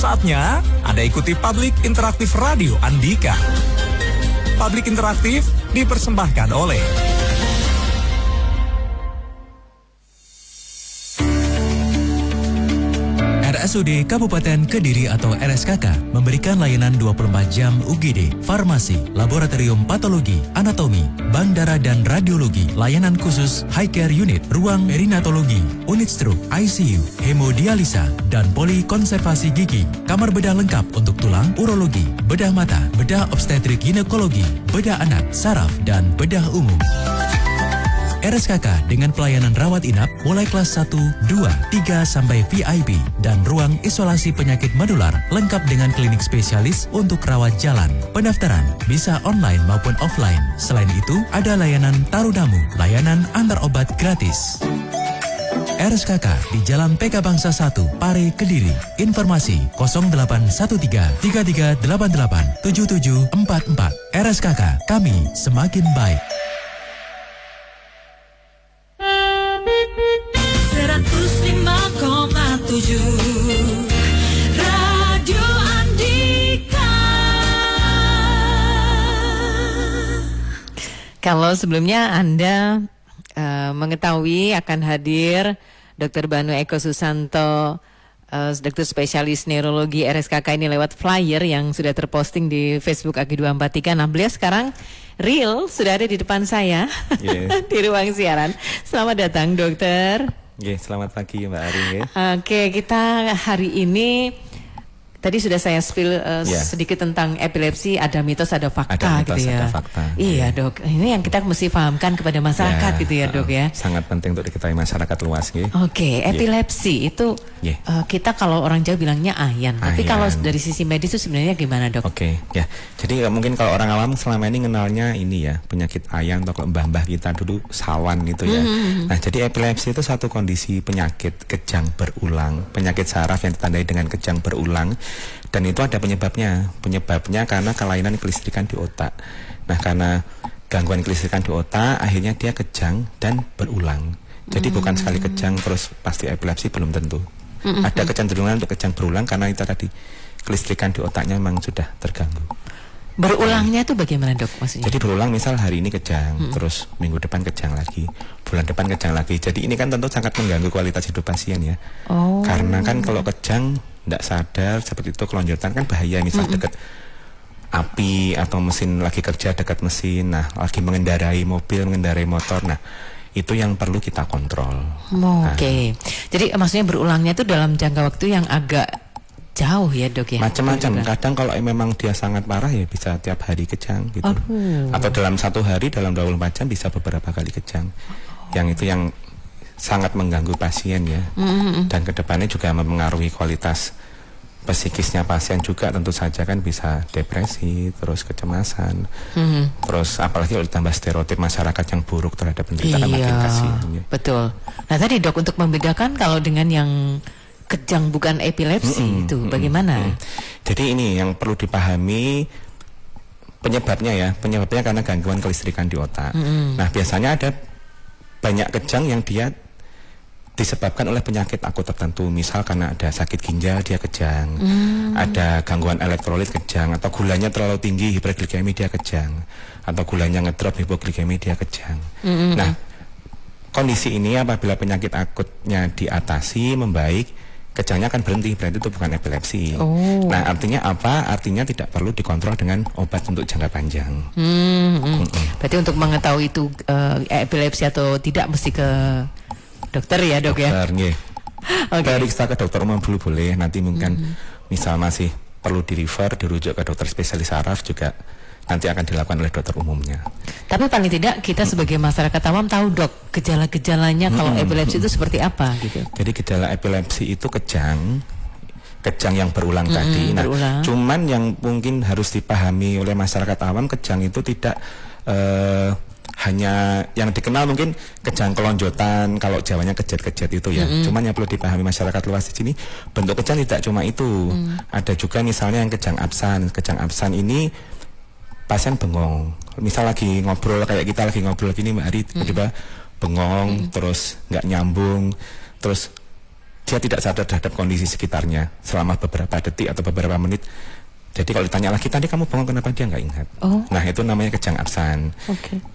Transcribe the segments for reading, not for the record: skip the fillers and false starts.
Saatnya Anda ikuti Public Interaktif Radio Andika. Public Interaktif dipersembahkan oleh RSUD Kabupaten Kediri atau RSKK memberikan layanan 24 jam UGD, farmasi, laboratorium patologi, anatomi, bank darah dan radiologi, layanan khusus high care unit, ruang perinatologi, unit stroke, ICU, hemodialisa, dan polikonservasi gigi, kamar bedah lengkap untuk tulang, urologi, bedah mata, bedah obstetrik ginekologi, bedah anak, saraf, dan bedah umum. RSKK dengan pelayanan rawat inap mulai kelas 1, 2, 3 sampai VIP dan ruang isolasi penyakit menular lengkap dengan klinik spesialis untuk rawat jalan. Pendaftaran bisa online maupun offline. Selain itu, ada layanan tarudamu, layanan antar obat gratis. RSKK di Jalan PK Bangsa 1, Pare, Kediri. Informasi 0813 3388 7744. RSKK, kami semakin baik. 105,7 Radio Andika. Kalau sebelumnya Anda mengetahui akan hadir Dr. Banu Eko Susanto, dokter spesialis neurologi RSKK ini lewat flyer yang sudah terposting di Facebook AG243. Nah, beliau sekarang real sudah ada di depan saya di ruang siaran. Selamat datang, dokter. Selamat pagi Mbak Ari. Oke, kita hari ini tadi sudah saya spill sedikit tentang epilepsi, ada mitos, ada fakta, ada mitos, gitu ya. Ada fakta. Iya dok, ini yang kita mesti pahamkan kepada masyarakat gitu ya dok ya. Sangat penting untuk diketahui masyarakat luas. Oke, epilepsi itu kita kalau orang Jawa bilangnya ayan. Tapi kalau dari sisi medis itu sebenarnya gimana dok? Oke, jadi mungkin kalau orang awam selama ini kenalnya ini ya, penyakit ayan atau mbah-mbah kita dulu sawan gitu ya. Nah, jadi epilepsi itu satu kondisi penyakit kejang berulang, penyakit saraf yang ditandai dengan kejang berulang. Dan itu ada penyebabnya karena kelainan kelistrikan di otak. Nah, karena gangguan kelistrikan di otak, akhirnya dia kejang dan berulang. Jadi bukan sekali kejang terus pasti epilepsi, belum tentu. Ada kecenderungan untuk kejang berulang karena itu tadi kelistrikan di otaknya memang sudah terganggu. Berulangnya itu bagaimana dok maksudnya? Jadi berulang, misal hari ini kejang, terus minggu depan kejang lagi, bulan depan kejang lagi. Jadi ini kan tentu sangat mengganggu kualitas hidup pasien ya. Karena kan kalau kejang tidak sadar seperti itu, kelonjotan kan bahaya. Misal dekat api atau mesin lagi kerja dekat mesin, nah lagi mengendarai mobil, mengendarai motor, nah itu yang perlu kita kontrol. Oke. Jadi maksudnya berulangnya itu dalam jangka waktu yang agak jauh ya dok ya? Macam-macam. Kadang kalau memang dia sangat parah ya bisa tiap hari kejang gitu. Atau dalam satu hari, dalam 24 jam bisa beberapa kali kejang. Yang itu yang sangat mengganggu pasien ya. Dan kedepannya juga mempengaruhi kualitas psikisnya pasien juga, tentu saja kan bisa depresi, terus kecemasan, terus apalagi kalau ditambah stereotip masyarakat yang buruk terhadap penderita kan makin kasihan ya. Betul. Nah tadi dok, untuk membedakan kalau dengan yang kejang bukan epilepsi itu bagaimana? Jadi ini yang perlu dipahami penyebabnya ya. Penyebabnya karena gangguan kelistrikan di otak. Nah biasanya ada banyak kejang yang dia disebabkan oleh penyakit akut tertentu. Misal karena ada sakit ginjal dia kejang, ada gangguan elektrolit kejang, atau gulanya terlalu tinggi hiperglikemi dia kejang, atau gulanya ngedrop hipoglikemi dia kejang. Nah kondisi ini apabila penyakit akutnya diatasi membaik, kejangnya akan berhenti, berarti itu bukan epilepsi. Nah artinya apa? Artinya tidak perlu dikontrol dengan obat untuk jangka panjang. Berarti untuk mengetahui itu epilepsi atau tidak mesti ke dokter ya dok ya? Dokter, periksa ke dokter umum dulu boleh. Nanti mungkin misal masih perlu dirujuk ke dokter spesialis saraf juga nanti akan dilakukan oleh dokter umumnya. Tapi paling tidak kita sebagai masyarakat awam tahu dok gejala-gejalanya kalau epilepsi itu seperti apa gitu. Jadi gejala epilepsi itu kejang yang berulang tadi. Nah, cuman yang mungkin harus dipahami oleh masyarakat awam, kejang itu tidak hanya yang dikenal mungkin kejang kelonjotan, kalau Jawanya kejat-kejat itu ya. Cuman yang perlu dipahami masyarakat luas di sini, bentuk kejang tidak cuma itu. Ada juga misalnya yang kejang absan. Kejang absan ini pasien bengong. Misal lagi ngobrol kayak kita lagi ngobrol gini Mbak Ari, tiba-tiba bengong, terus nggak nyambung, terus dia tidak sadar terhadap kondisi sekitarnya selama beberapa detik atau beberapa menit. Jadi kalau ditanya lagi, tadi kamu bangun kenapa, dia nggak ingat. Nah itu namanya kejang absen.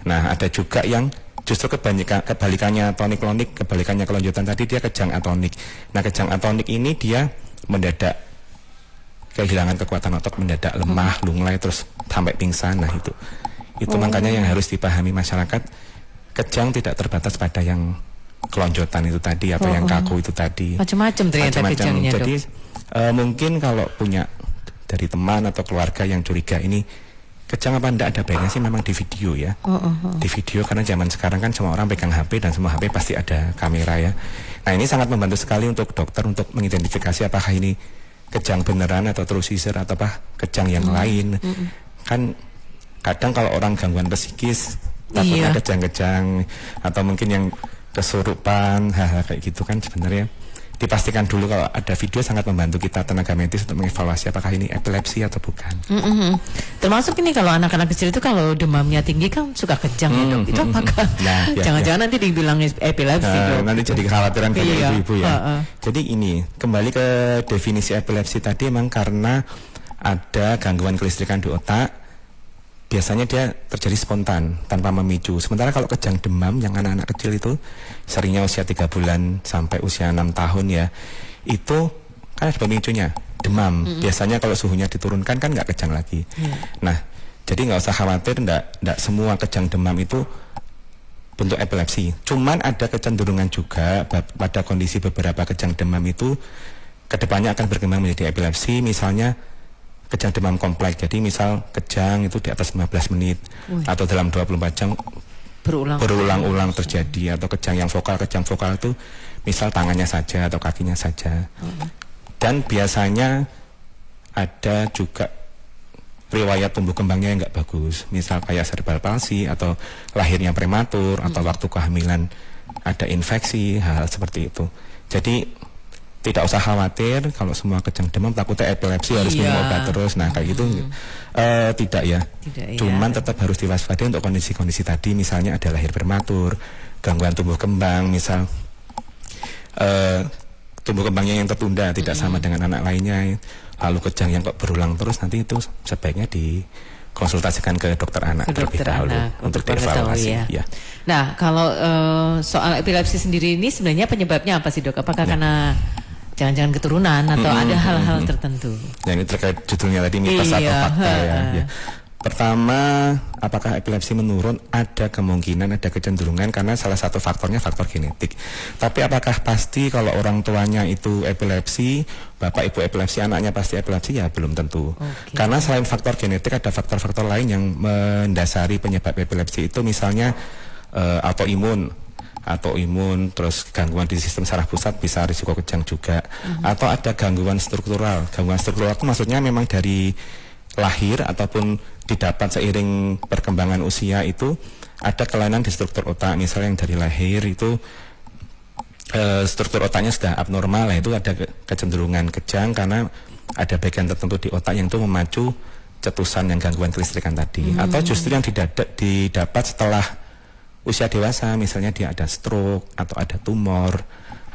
Nah ada juga yang justru kebalikannya tonik-klonik, kebalikannya kelonjotan tadi, dia kejang atonik. Nah kejang atonik ini dia mendadak kehilangan kekuatan otot, mendadak lemah, lunglai, terus sampai pingsan. Nah itu makanya yang harus dipahami masyarakat, kejang tidak terbatas pada yang kelonjotan itu tadi atau yang kaku itu tadi. Macam-macam ternyata kejangnya, Dok. Jadi mungkin kalau punya dari teman atau keluarga yang curiga ini kejang apa enggak, ada baiknya sih memang di video ya. Di video, karena zaman sekarang kan semua orang pegang HP dan semua HP pasti ada kamera ya. Nah ini sangat membantu sekali untuk dokter untuk mengidentifikasi apakah ini kejang beneran atau true seizure atau apa kejang yang lain. Kan kadang kalau orang gangguan psikis takutnya kejang-kejang atau mungkin yang kesurupan, hal-hal kayak gitu kan sebenarnya dipastikan dulu. Kalau ada video sangat membantu kita tenaga medis untuk mengevaluasi apakah ini epilepsi atau bukan. Termasuk ini kalau anak-anak kecil itu kalau demamnya tinggi kan suka kejang ya, Dok. Itu apakah jangan-jangan nanti dibilang epilepsi, Dok? Nanti jadi kekhawatiran banyak ibu-ibu ya. Jadi ini kembali ke definisi epilepsi tadi, memang karena ada gangguan kelistrikan di otak. Biasanya dia terjadi spontan tanpa memicu. Sementara kalau kejang demam yang anak-anak kecil itu seringnya usia 3 bulan sampai usia 6 tahun ya, itu kan ada pemicunya, demam. Biasanya kalau suhunya diturunkan kan nggak kejang lagi. Nah, jadi nggak usah khawatir, nggak semua kejang demam itu bentuk epilepsi. Cuman ada kecenderungan juga pada kondisi beberapa kejang demam itu kedepannya akan berkembang menjadi epilepsi. Misalnya kejang demam kompleks, jadi misal kejang itu di atas 15 menit atau dalam 24 jam berulang-ulang terjadi, atau kejang vokal itu misal tangannya saja atau kakinya saja. Dan biasanya ada juga riwayat tumbuh kembangnya yang nggak bagus, misal kayak cerebral palsy atau lahirnya prematur atau waktu kehamilan ada infeksi, hal seperti itu. Jadi tidak usah khawatir kalau semua kejang demam takutnya epilepsi harus minum obat terus. Nah kayak gitu tidak ya. Cuman tetap harus diwaspadai untuk kondisi-kondisi tadi, misalnya ada lahir prematur, gangguan tumbuh kembang, misal tumbuh kembangnya yang tertunda tidak sama dengan anak lainnya, lalu kejang yang kok berulang terus, nanti itu sebaiknya dikonsultasikan ke dokter anak terlebih dahulu untuk dievaluasi. Ya. Nah kalau soal epilepsi sendiri ini sebenarnya penyebabnya apa sih, Dok? Apakah karena jangan-jangan keturunan atau ada hal-hal tertentu? Yang ini terkait judulnya tadi, mitos atau fakta ya. Pertama, apakah epilepsi menurun? Ada kemungkinan, ada kecenderungan karena salah satu faktornya faktor genetik. Tapi apakah pasti kalau orang tuanya itu epilepsi, bapak ibu epilepsi, anaknya pasti epilepsi? Ya belum tentu. Karena selain faktor genetik ada faktor-faktor lain yang mendasari penyebab epilepsi itu, misalnya autoimun, terus gangguan di sistem saraf pusat bisa risiko kejang juga. Atau ada gangguan struktural. Gangguan struktural itu maksudnya memang dari lahir ataupun didapat seiring perkembangan usia, itu ada kelainan di struktur otak. Misalnya yang dari lahir itu struktur otaknya sudah abnormal, itu ada kecenderungan kejang karena ada bagian tertentu di otak yang itu memacu cetusan yang gangguan kelistrikan tadi. Atau justru yang didapat setelah usia dewasa, misalnya dia ada stroke atau ada tumor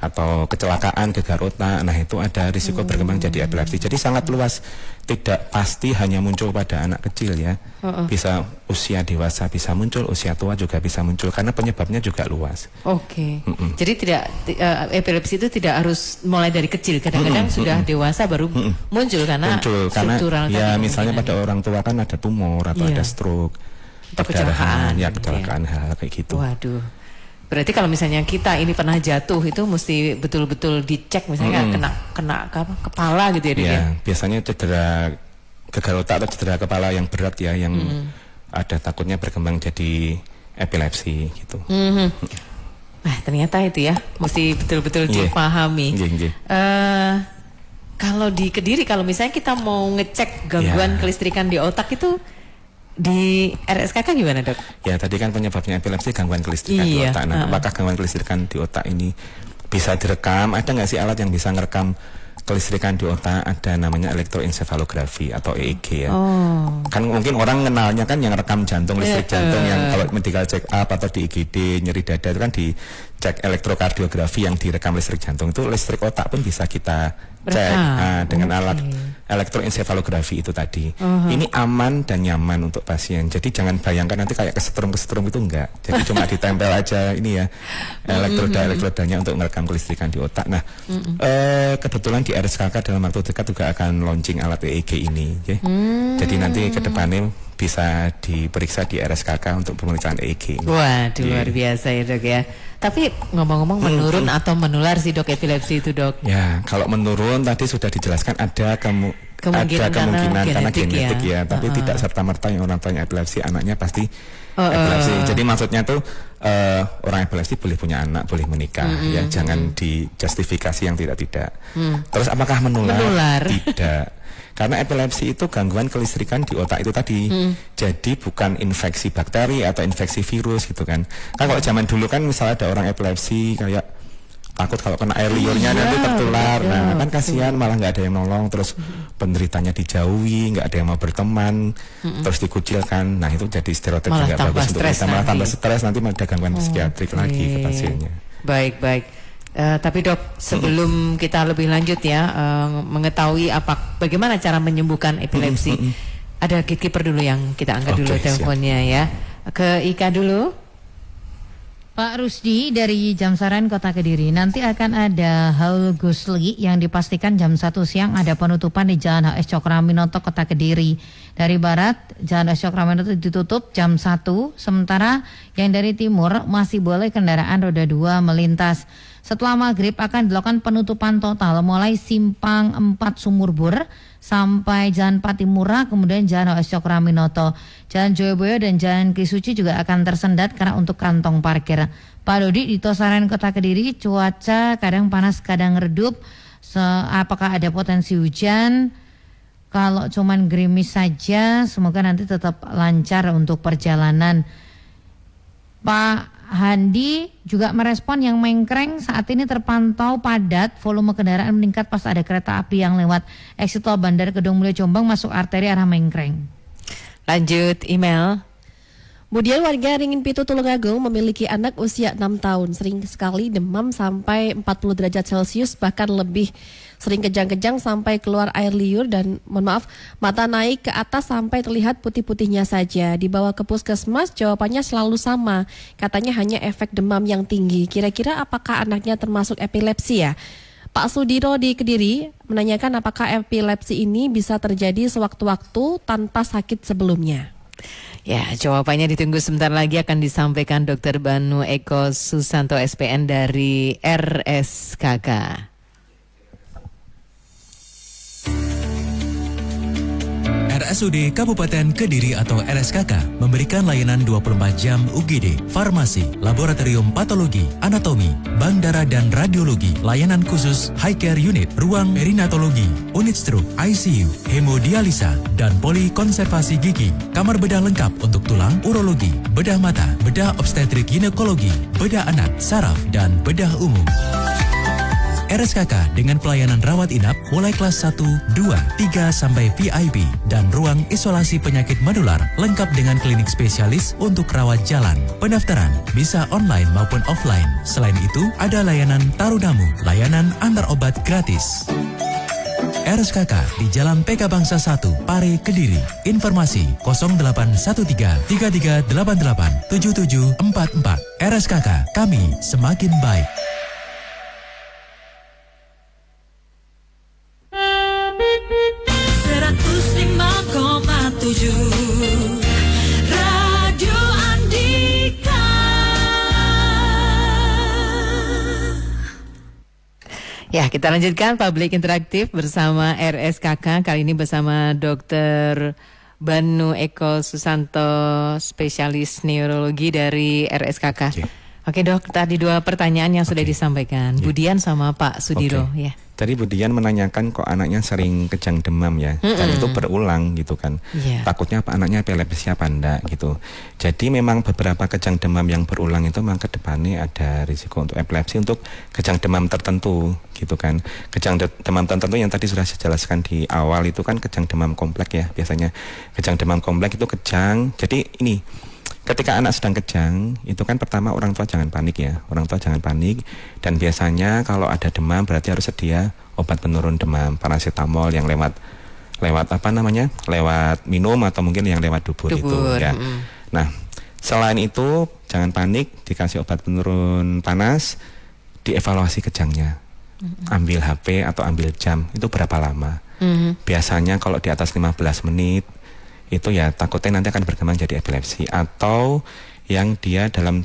atau kecelakaan gegar otak. Nah itu ada risiko berkembang jadi epilepsi. Jadi sangat luas, tidak pasti hanya muncul pada anak kecil ya. Bisa usia dewasa bisa muncul, usia tua juga bisa muncul karena penyebabnya juga luas. Jadi tidak epilepsi itu tidak harus mulai dari kecil, kadang-kadang sudah dewasa baru muncul karena struktural ya, tadi. misalnya pada orang tua kan ada tumor atau ada stroke atau kecelakaan, hal kayak gitu. Waduh, berarti kalau misalnya kita ini pernah jatuh itu mesti betul-betul dicek, misalnya kena kepala gitu ya, Dok? Ya, biasanya cedera gegar otak atau cedera kepala yang berat ya, yang ada takutnya berkembang jadi epilepsi gitu. Nah ternyata itu ya mesti betul-betul dipahami. Kalau di Kediri, kalau misalnya kita mau ngecek gangguan kelistrikan di otak itu di RSKK gimana, Dok? Ya tadi kan penyebabnya epilepsi gangguan kelistrikan di otak. Nah, apakah gangguan kelistrikan di otak ini bisa direkam? Ada nggak sih alat yang bisa ngerekam kelistrikan di otak ada namanya elektroensefalografi atau EEG ya. Oh. Kan mungkin orang kenalnya kan yang rekam jantung, listrik jantung yang kalau medical check up atau di IGD nyeri dada itu kan dicek elektrokardiografi yang direkam listrik jantung, itu listrik otak pun bisa kita cek dengan alat elektroensefalografi itu tadi. Ini aman dan nyaman untuk pasien. Jadi jangan bayangkan nanti kayak kesetrum itu enggak. Jadi cuma ditempel aja ini ya elektrodanya untuk merekam kelistrikan di otak. Nah, kebetulan di RSKK dalam waktu dekat juga akan launching alat EEG ini ya. Jadi nanti ke depannya bisa diperiksa di RSKK untuk pemeriksaan EEG. Waduh, luar biasa ya dok ya. Tapi ngomong-ngomong menurun atau menular sih dok epilepsi itu dok? Ya, kalau menurun tadi sudah dijelaskan ada kemungkinan karena genetik ya, tapi tidak serta-merta yang orang tuanya epilepsi anaknya pasti epilepsi. Jadi maksudnya tuh orang epilepsi boleh punya anak, boleh menikah ya, jangan dijustifikasi yang tidak. Terus apakah menular? Tidak. Karena epilepsi itu gangguan kelistrikan di otak itu tadi. Jadi bukan infeksi bakteri atau infeksi virus gitu kan. Kan kalau zaman dulu kan misalnya ada orang epilepsi kayak takut kalau kena air liurnya nanti tertular. Nah kan kasihan, malah nggak ada yang nolong. Terus penderitanya dijauhi, nggak ada yang mau berteman, terus dikucilkan. Nah itu jadi stereotip malah juga bagus untuk kita. Malah tambah stres, nanti ada gangguan psikiatrik lagi ke pasiennya. Baik. Tapi dok, sebelum kita lebih lanjut ya, mengetahui bagaimana cara menyembuhkan epilepsi, ada gatekeeper dulu yang kita angkat dulu teleponnya ya. Ke Ika dulu. Pak Rusdi dari Jamsaran Kota Kediri, nanti akan ada haul Gusli yang dipastikan jam 1 siang ada penutupan di Jalan HS Cokroaminoto Kota Kediri. Dari barat, Jalan HS Cokroaminoto ditutup jam 1, sementara yang dari timur masih boleh kendaraan roda 2 melintas. Setelah maghrib akan dilakukan penutupan total mulai simpang 4 Sumurbur sampai Jalan Patimura, kemudian Jalan HS Cokroaminoto, Jalan Joyoboyo dan Jalan Kisuci juga akan tersendat karena untuk kantong parkir. Pak Dodi di Tosaran Kota Kediri, cuaca kadang panas kadang redup. Apakah ada potensi hujan? Kalau cuman gerimis saja, semoga nanti tetap lancar untuk perjalanan. Pak Handi juga merespon yang Mengkreng saat ini terpantau padat, volume kendaraan meningkat pas ada kereta api yang lewat exit tol Bandar Kedung Mulyo Jombang masuk arteri arah Mengkreng. Lanjut email. Kemudian warga Ringin Pitu Tulungagung memiliki anak usia 6 tahun, sering sekali demam sampai 40 derajat Celcius, bahkan lebih sering kejang-kejang sampai keluar air liur dan mata naik ke atas sampai terlihat putih-putihnya saja. Dibawa ke puskesmas, jawabannya selalu sama, katanya hanya efek demam yang tinggi. Kira-kira apakah anaknya termasuk epilepsi ya? Pak Sudiro di Kediri menanyakan apakah epilepsi ini bisa terjadi sewaktu-waktu tanpa sakit sebelumnya. Ya, jawabannya ditunggu sebentar lagi akan disampaikan Dr. Banu Eko Susanto SPN dari RSKK. RSUD Kabupaten Kediri atau RSKK memberikan layanan 24 jam UGD, farmasi, laboratorium patologi, anatomi, bank darah dan radiologi, layanan khusus high care unit, ruang perinatologi, unit stroke, ICU, hemodialisa, dan polikonservasi gigi, kamar bedah lengkap untuk tulang, urologi, bedah mata, bedah obstetrik ginekologi, bedah anak, saraf, dan bedah umum. RSKK dengan pelayanan rawat inap mulai kelas 1, 2, 3 sampai VIP dan ruang isolasi penyakit menular lengkap dengan klinik spesialis untuk rawat jalan. Pendaftaran bisa online maupun offline. Selain itu, ada layanan Tarudamu, layanan antar obat gratis. RSKK di Jalan PK Bangsa 1, Pare, Kediri. Informasi 0813 3388 7744. RSKK, kami semakin baik. Radio Andika. Ya, kita lanjutkan Public Interaktif bersama RSKK. Kali ini bersama Dr. Banu Eko Susanto, spesialis neurologi dari RSKK. Oke dok, tadi 2 pertanyaan yang sudah disampaikan. Budian sama Pak Sudiro ya. Tadi Budian menanyakan kok anaknya sering kejang demam ya, dan itu berulang gitu kan. Iya. Takutnya apa anaknya epilepsi apa enggak gitu. Jadi memang beberapa kejang demam yang berulang itu memang ke depannya ada risiko untuk epilepsi untuk kejang demam tertentu gitu kan. Kejang demam tertentu yang tadi sudah saya jelaskan di awal itu kan kejang demam kompleks ya. Biasanya kejang demam kompleks itu kejang. Jadi ini ketika anak sedang kejang, itu kan pertama orang tua jangan panik ya. Orang tua jangan panik, dan biasanya kalau ada demam berarti harus sedia obat penurun demam, paracetamol yang lewat apa namanya? Lewat minum atau mungkin yang lewat dubur itu ya. Nah, selain itu jangan panik, dikasih obat penurun panas, dievaluasi kejangnya. Ambil HP atau ambil jam, itu berapa lama? Biasanya kalau di atas 15 menit itu ya takutnya nanti akan berkembang jadi epilepsi, atau yang dia dalam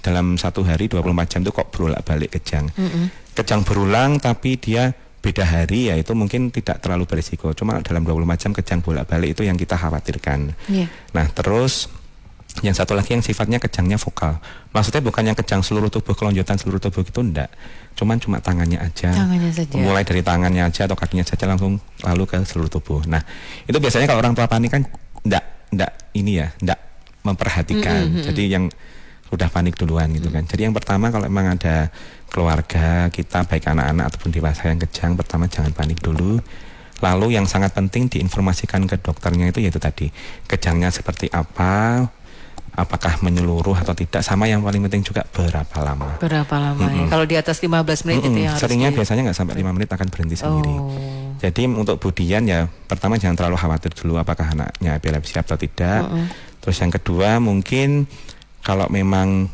dalam satu hari 24 jam itu kok bolak-balik kejang. Kejang berulang tapi dia beda hari ya itu mungkin tidak terlalu berisiko. Cuma dalam 24 jam kejang bolak-balik itu yang kita khawatirkan. Nah, terus yang satu lagi yang sifatnya kejangnya vokal. Maksudnya bukan yang kejang seluruh tubuh, kelonjotan seluruh tubuh itu enggak. Cuma tangannya aja. Tangannya saja. Mulai dari tangannya aja atau kakinya saja langsung lalu ke seluruh tubuh. Nah, itu biasanya kalau orang tua panik kan enggak memperhatikan. Jadi yang udah panik duluan gitu kan. Jadi yang pertama kalau memang ada keluarga kita baik anak-anak ataupun dewasa yang kejang, pertama jangan panik dulu. Lalu yang sangat penting diinformasikan ke dokternya itu yaitu tadi kejangnya seperti apa, apakah menyeluruh atau tidak, sama yang paling penting juga berapa lama. Berapa lama ya? Kalau di atas 15 menit itu yang harus seringnya biasanya nggak sampai 5 menit akan berhenti sendiri. Jadi untuk Budian ya pertama jangan terlalu khawatir dulu apakah anaknya epilepsi atau tidak. Terus yang kedua mungkin kalau memang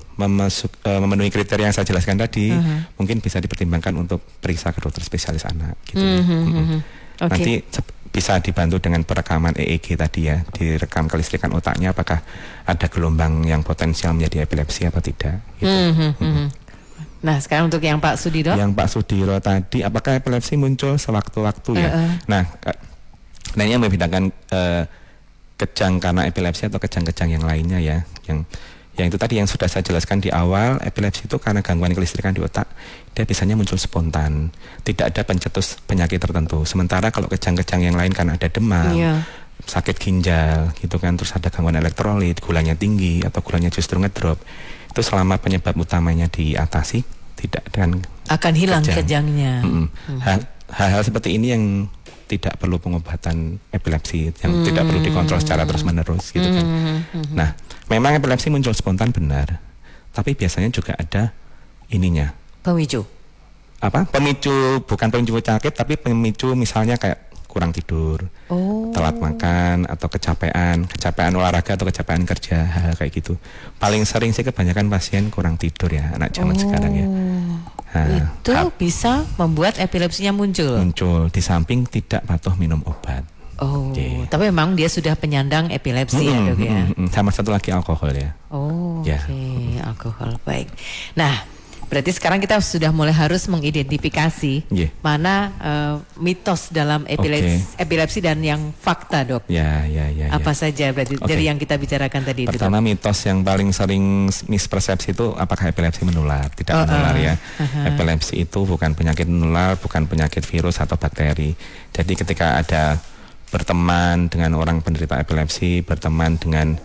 memenuhi kriteria yang saya jelaskan tadi, mungkin bisa dipertimbangkan untuk periksa ke dokter spesialis anak gitu. Nanti bisa dibantu dengan perekaman EEG tadi ya, direkam kelistrikan otaknya apakah ada gelombang yang potensial menjadi epilepsi atau tidak gitu. Nah, sekarang untuk yang Pak Sudiro. Yang Pak Sudiro tadi, apakah epilepsi muncul sewaktu-waktu ya? Nah, ini yang membedakan kejang karena epilepsi atau kejang-kejang yang lainnya ya, yang itu tadi yang sudah saya jelaskan di awal. Epilepsi itu karena gangguan kelistrikan di otak, dia biasanya muncul spontan, tidak ada pencetus penyakit tertentu. Sementara kalau kejang-kejang yang lain karena ada demam, sakit ginjal gitu kan, terus ada gangguan elektrolit, gulanya tinggi atau gulanya justru ngedrop, itu selama penyebab utamanya diatasi tidak akan hilang kejangnya. Hal-hal seperti ini yang tidak perlu pengobatan epilepsi, yang tidak perlu dikontrol secara terus-menerus gitu kan. Nah, memang epilepsi muncul spontan benar, tapi biasanya juga ada ininya. Pemicu. Pemicu, bukan pemicu penyakit, tapi pemicu misalnya kayak kurang tidur, telat makan, atau kecapean olahraga atau kecapean kerja, hal kayak gitu. Paling sering sih kebanyakan pasien kurang tidur ya, anak zaman sekarang ya. Itu bisa membuat epilepsinya muncul. Di samping tidak patuh minum obat. Tapi memang dia sudah penyandang epilepsi ya dok ya. Sama satu lagi alkohol ya. Alkohol, baik. Nah, berarti sekarang kita sudah mulai harus mengidentifikasi mana mitos dalam epilepsi dan yang fakta dok. Apa saja berarti dari yang kita bicarakan tadi. Pertama itu, mitos yang paling sering mispersepsi itu apakah epilepsi menular? Tidak menular ya. Epilepsi itu bukan penyakit menular, bukan penyakit virus atau bakteri. Jadi ketika ada berteman dengan orang penderita epilepsi, berteman dengan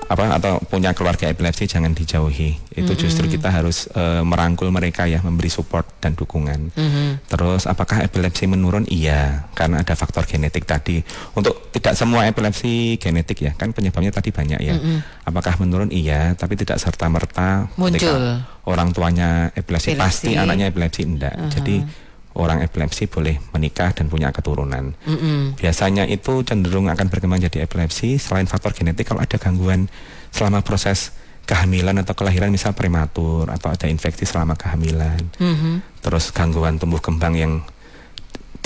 atau punya keluarga epilepsi, jangan dijauhi. Itu justru kita harus merangkul mereka ya, memberi support dan dukungan. Terus apakah epilepsi menurun? Iya, karena ada faktor genetik tadi. Untuk tidak semua epilepsi genetik ya, kan penyebabnya tadi banyak ya. Apakah menurun? Iya, tapi tidak serta-merta muncul orang tuanya epilepsi pasti anaknya epilepsi, enggak. Jadi orang epilepsi boleh menikah dan punya keturunan. Biasanya itu cenderung akan berkembang jadi epilepsi. Selain faktor genetik, kalau ada gangguan selama proses kehamilan atau kelahiran, misal prematur atau ada infeksi selama kehamilan, terus gangguan tumbuh kembang yang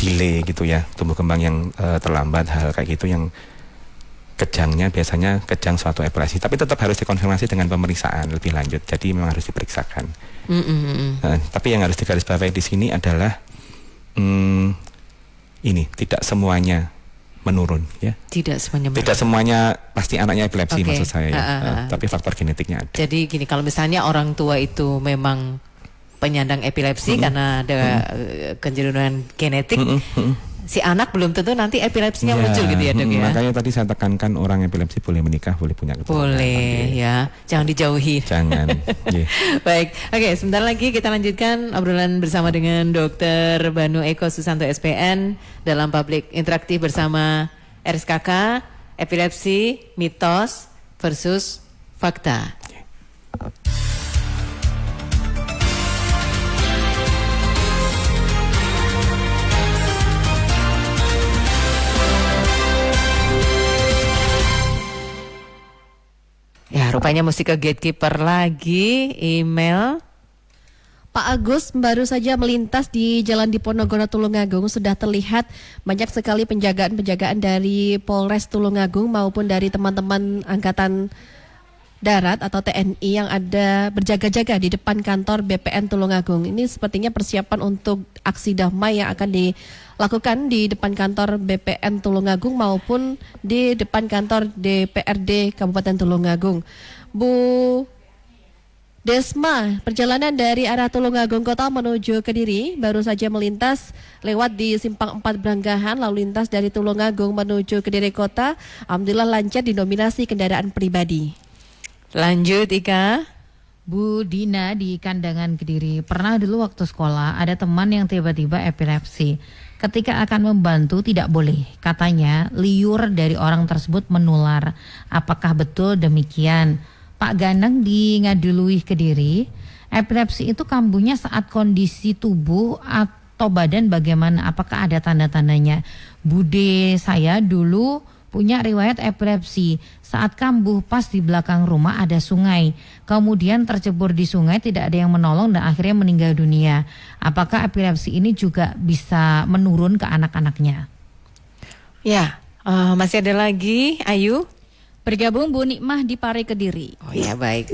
delay gitu ya, tumbuh kembang yang terlambat, hal kayak gitu yang kejangnya biasanya kejang suatu epilepsi. Tapi tetap harus dikonfirmasi dengan pemeriksaan lebih lanjut. Jadi memang harus diperiksakan. Tapi yang harus digarisbawahi di sini adalah ini tidak semuanya menurun ya. Tidak semuanya pasti anaknya epilepsi maksud saya ya. Tapi faktor genetiknya ada. Jadi gini, kalau misalnya orang tua itu memang penyandang epilepsi karena ada kecenderungan genetik. Si anak belum tentu nanti epilepsinya muncul gitu ya dok ya. Makanya tadi saya tekankan orang epilepsi boleh menikah, boleh punya keturunan. Boleh ya, jangan dijauhi. Jangan. Yeah. Baik, oke sebentar lagi kita lanjutkan obrolan bersama dengan Dr. Banu Eko Susanto SPN dalam Public Interaktif bersama RSKK, epilepsi, mitos versus fakta. Ya, rupanya mesti ke gatekeeper lagi, email. Pak Agus baru saja melintas di Jalan Diponegoro Tulungagung, sudah terlihat banyak sekali penjagaan-penjagaan dari Polres Tulungagung maupun dari teman-teman Angkatan Darat atau TNI yang ada berjaga-jaga di depan kantor BPN Tulungagung. Ini sepertinya persiapan untuk aksi damai yang akan dilakukan di depan kantor BPN Tulungagung maupun di depan kantor DPRD Kabupaten Tulungagung. Bu Desma, perjalanan dari arah Tulungagung Kota menuju Kediri baru saja melintas lewat di Simpang 4 Branggahan, lalu lintas dari Tulungagung menuju Kediri Kota. Alhamdulillah lancar didominasi kendaraan pribadi. Lanjut Ika. Bu Dina di Kandangan Kediri, pernah dulu waktu sekolah ada teman yang tiba-tiba epilepsi. Ketika akan membantu tidak boleh, katanya liur dari orang tersebut menular. Apakah betul demikian? Pak Ganang di Ngaduluih Kediri, epilepsi itu kambuhnya saat kondisi tubuh atau badan bagaimana? Apakah ada tanda-tandanya? Bude saya dulu punya riwayat epilepsi. Saat kambuh pas di belakang rumah ada sungai. Kemudian tercebur di sungai, tidak ada yang menolong dan akhirnya meninggal dunia. Apakah epilepsi ini juga bisa menurun ke anak-anaknya? Ya, masih ada lagi, Ayu. Bergabung Bu Nikmah di Pare Kediri. Oh ya baik.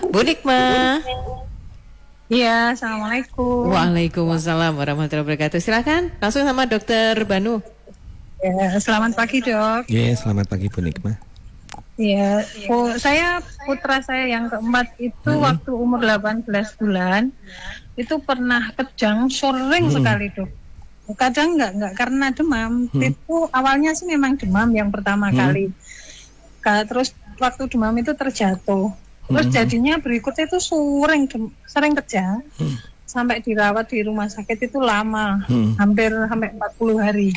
Bu Nikmah. Iya, Assalamualaikum. Waalaikumsalam warahmatullahi wabarakatuh. Silakan langsung sama Dokter Banu. Ya, selamat pagi dok. Yeah, selamat pagi Bu Nikmah. Iya, saya putra saya yang keempat itu waktu umur 18 bulan itu pernah kejang sering sekali dok. Kadang nggak karena demam. Itu awalnya sih memang demam yang pertama kali. Terus waktu demam itu terjatuh. Terus jadinya berikutnya itu sering kejang. Sampai dirawat di rumah sakit itu lama, hampir 40 hari.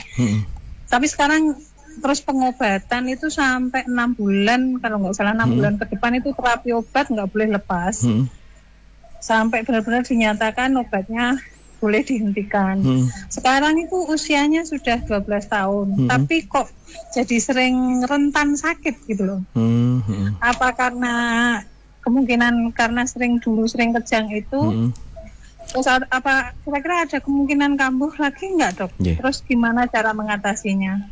Tapi sekarang terus pengobatan itu sampai 6 bulan, kalau nggak salah 6 bulan ke depan itu terapi obat nggak boleh lepas. Sampai benar-benar dinyatakan obatnya boleh dihentikan. Sekarang itu usianya sudah 12 tahun, tapi kok jadi sering rentan sakit gitu loh. Apa karena kemungkinan karena dulu sering kejang itu? Terus apa kira-kira ada kemungkinan kambuh lagi nggak dok? Yeah. Terus gimana cara mengatasinya?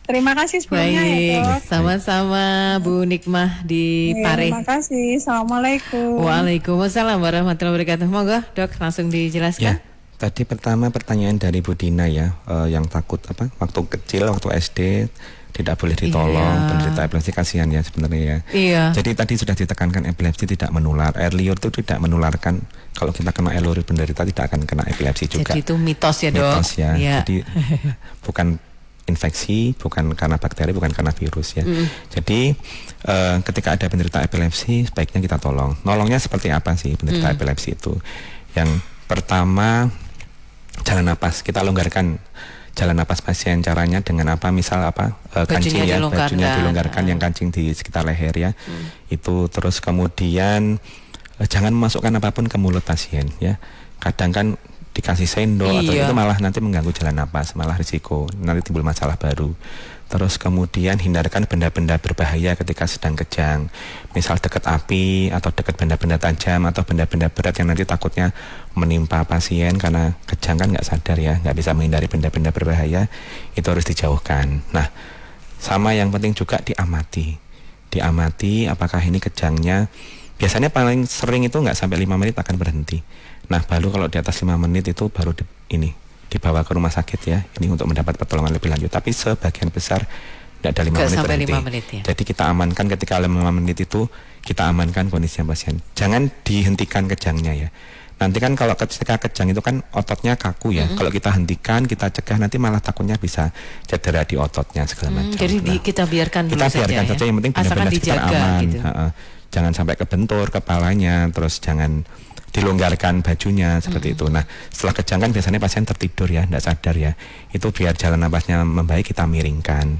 Terima kasih sebelumnya ya Baik, dok. sama-sama Bu Nikmah di Ya, Pare. terima kasih. Assalamualaikum. Waalaikumsalam warahmatullahi wabarakatuh. Monggo dok langsung dijelaskan. Ya, tadi pertama pertanyaan dari Bu Dina ya, yang takut waktu kecil, waktu SD tidak boleh ditolong, penderita epilepsi kasihan ya sebenarnya ya. Iya. Jadi tadi sudah ditekankan epilepsi tidak menular, air liur itu tidak menularkan. Kalau kita kena air liur penderita tidak akan kena epilepsi juga. Jadi itu mitos ya dok. Mitos ya. Iya. Jadi bukan infeksi, bukan karena bakteri, bukan karena virus ya. Jadi ketika ada penderita epilepsi sebaiknya kita tolong. Nolongnya seperti apa sih penderita epilepsi itu? Yang pertama jalan napas, kita longgarkan jalan napas pasien. Caranya dengan apa? Misal kancing ya, bajunya dilonggarkan, yang kancing di sekitar leher ya. Itu terus kemudian jangan memasukkan apapun ke mulut pasien ya. Kadang kan dikasih sendok atau itu malah nanti mengganggu jalan napas, malah risiko nanti timbul masalah baru. Terus kemudian hindarkan benda-benda berbahaya ketika sedang kejang, misal dekat api atau dekat benda-benda tajam atau benda-benda berat yang nanti takutnya menimpa pasien karena kejang kan nggak sadar ya, nggak bisa menghindari benda-benda berbahaya, itu harus dijauhkan. Nah, sama yang penting juga diamati apakah ini kejangnya. Biasanya paling sering itu nggak sampai 5 menit akan berhenti. Nah, baru kalau di atas 5 menit itu baru dibawa ke rumah sakit ya, ini untuk mendapat pertolongan lebih lanjut. Tapi sebagian besar tidak ada 5 menit sampai berhenti. 5 menit ya. Jadi kita amankan ketika 5 menit itu, kita amankan kondisi pasien. Jangan dihentikan kejangnya ya. Nanti kan kalau ketika kejang itu kan ototnya kaku ya. Kalau kita hentikan, kita cegah, nanti malah takutnya bisa cedera di ototnya segala macam. Jadi Nah, kita biarkan dulu kita saja biarkan ya. saja, yang penting Asalkan benar-benar sekitar dijaga aman. gitu. Jangan sampai kebentur kepalanya, terus jangan dilonggarkan bajunya seperti itu. Nah, setelah kejang kan biasanya pasien tertidur ya, tidak sadar ya. Itu biar jalan napasnya membaik, kita miringkan.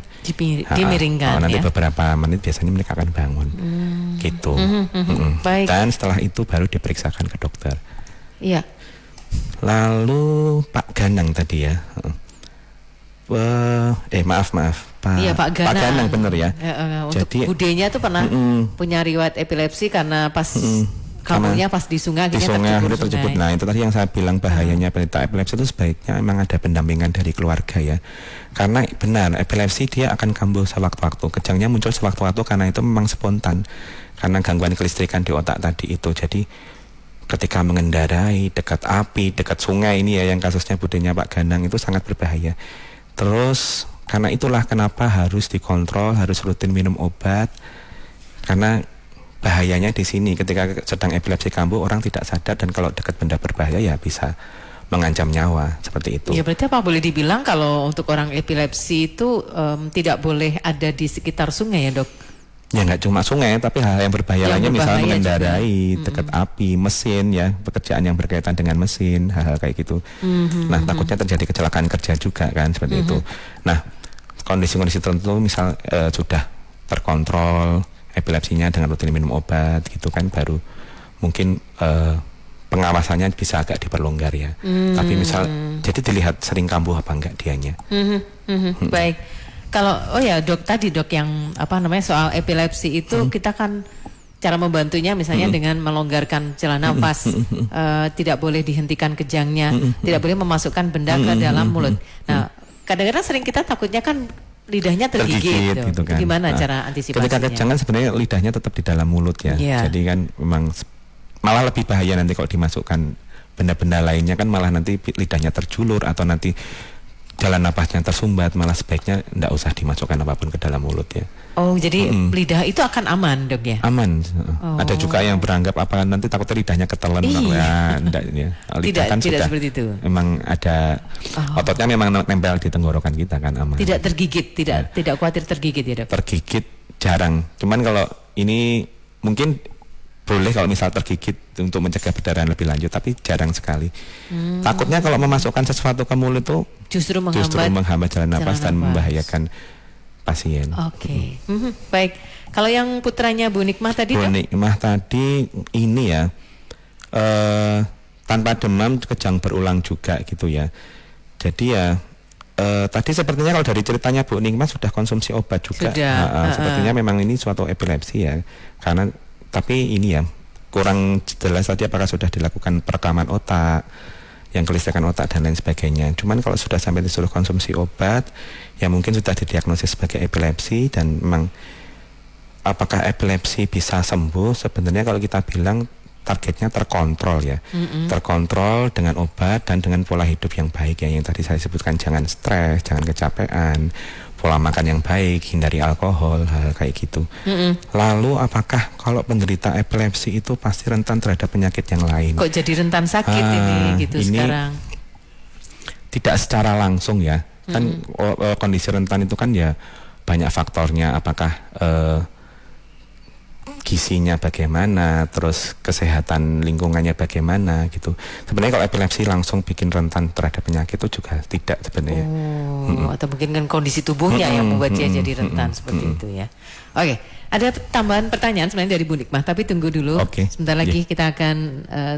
Dimiringkan nanti ya. beberapa menit biasanya mereka akan bangun. Gitu. Baik. Dan setelah itu baru diperiksakan ke dokter. Iya. Lalu Pak Ganang tadi ya. Maaf Pak. Iya, Pak Ganang. Pak Ganang bener ya. Untuk Jadi budenya tuh pernah punya riwayat epilepsi karena pas kamunya pas di sungai di sungai akhirnya terjebur. sungai. Nah, itu tadi yang saya bilang bahayanya penderita epilepsi itu sebaiknya memang ada pendampingan dari keluarga ya. Karena benar epilepsi dia akan kambuh sewaktu-waktu. Kejangnya muncul sewaktu-waktu karena itu memang spontan. Karena gangguan kelistrikan di otak tadi itu. Jadi ketika mengendarai dekat api, dekat sungai ini ya yang kasusnya budenya Pak Ganang itu sangat berbahaya. Terus karena itulah kenapa harus dikontrol, harus rutin minum obat. Karena bahayanya di sini ketika sedang epilepsi kambuh orang tidak sadar dan kalau dekat benda berbahaya ya bisa mengancam nyawa seperti itu. Ya berarti apa boleh dibilang kalau untuk orang epilepsi itu tidak boleh ada di sekitar sungai ya, Dok? Ya nggak cuma sungai, tapi hal yang berbahaya lainnya misalnya berbahaya mengendarai dekat api, mesin ya, pekerjaan yang berkaitan dengan mesin, hal-hal kayak gitu. Nah, takutnya terjadi kecelakaan kerja juga kan seperti itu. Nah, kondisi-kondisi tertentu misal sudah terkontrol epilepsinya dengan rutin minum obat gitu kan, baru mungkin pengawasannya bisa agak diperlonggar ya. Tapi misal jadi dilihat sering kambuh apa enggak dianya. Baik. Kalau Dok tadi Dok yang soal epilepsi itu kita kan cara membantunya misalnya dengan melonggarkan jalan nafas, tidak boleh dihentikan kejangnya, tidak boleh memasukkan benda ke dalam mulut. Nah, kadang-kadang sering kita takutnya kan lidahnya tergigit gitu kan. Gimana Nah, cara antisipasinya? ketika kejang kan sebenarnya lidahnya tetap di dalam mulut ya. Yeah. Jadi kan memang malah lebih bahaya nanti kalau dimasukkan benda-benda lainnya kan malah nanti lidahnya terjulur atau nanti jalan napasnya tersumbat, malah sebaiknya tidak usah dimasukkan apapun ke dalam mulut ya. Oh, jadi lidah itu akan aman, Dok ya? Aman. Ada juga yang beranggap apa nanti takutnya lidahnya ketelen. Iya. Enggak ya. Lidah kan tidak sudah seperti itu. memang ada ototnya memang nempel di tenggorokan kita kan aman. Tidak tergigit, tidak khawatir tergigit ya, Dok? Tergigit jarang. Cuman kalau ini mungkin boleh kalau misal tergigit untuk mencegah perdarahan lebih lanjut, tapi jarang sekali. Takutnya kalau memasukkan sesuatu ke mulut itu Justru menghambat jalan napas dan nafas. membahayakan pasien. Oke. Baik. Kalau yang putranya Bu Nikmah tadi, Bu Dok? Nikmah tadi ini ya tanpa demam, kejang berulang juga gitu ya. Jadi ya tadi sepertinya kalau dari ceritanya Bu Nikmah sudah konsumsi obat juga. Sudah. Sepertinya memang ini suatu epilepsi ya. Karena tapi ini ya kurang jelas tadi apakah sudah dilakukan perekaman otak, yang kelistrikan otak dan lain sebagainya. Cuman kalau sudah sampai disuruh konsumsi obat, ya mungkin sudah didiagnosis sebagai epilepsi. Dan memang apakah epilepsi bisa sembuh? Sebenarnya kalau kita bilang targetnya terkontrol ya, terkontrol dengan obat dan dengan pola hidup yang baik ya, yang tadi saya sebutkan, jangan stres, jangan kecapean, pola makan yang baik, hindari alkohol, hal kayak gitu. Lalu apakah kalau penderita epilepsi itu pasti rentan terhadap penyakit yang lain? Kok jadi rentan sakit ini gitu ini sekarang? Tidak secara langsung ya, kan kondisi rentan itu kan ya banyak faktornya, apakah gizinya bagaimana, terus kesehatan lingkungannya bagaimana gitu. Sebenarnya kalau epilepsi langsung bikin rentan terhadap penyakit itu juga tidak sebenarnya. Atau mungkin kan kondisi tubuhnya yang membuat dia jadi rentan seperti itu ya. Oke, ada tambahan pertanyaan sebenarnya dari Bu Nikmah, tapi tunggu dulu. Oke. Sebentar lagi kita akan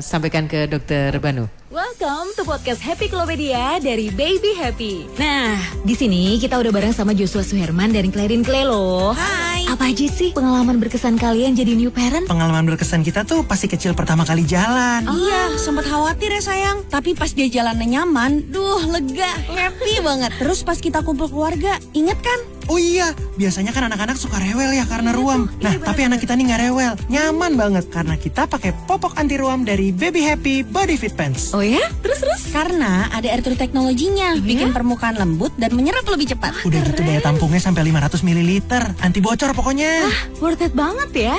sampaikan ke Dokter Banu. Welcome to podcast Happy Klopedia dari Baby Happy. Nah, di sini kita udah bareng sama Joshua Suherman dari Clarin Clay loh. Hai. Apa aja sih pengalaman berkesan kalian jadi new parent? Pengalaman berkesan kita tuh pasti kecil pertama kali jalan. Iya, sempat khawatir ya sayang. Tapi pas dia jalannya nyaman, lega, happy banget. Terus pas kita kumpul keluarga, inget kan? Oh iya, biasanya kan anak-anak suka rewel ya karena ruam. Nah, tapi anak kita nih nggak rewel, nyaman banget karena kita pakai popok anti ruam dari Baby Happy Body Fit Pants. Oh ya? Terus? Karena ada air true teknologinya, bikin permukaan lembut dan menyerap lebih cepat. Udah gitu daya tampungnya sampai 500 ml, anti bocor pokoknya. Worth it banget ya.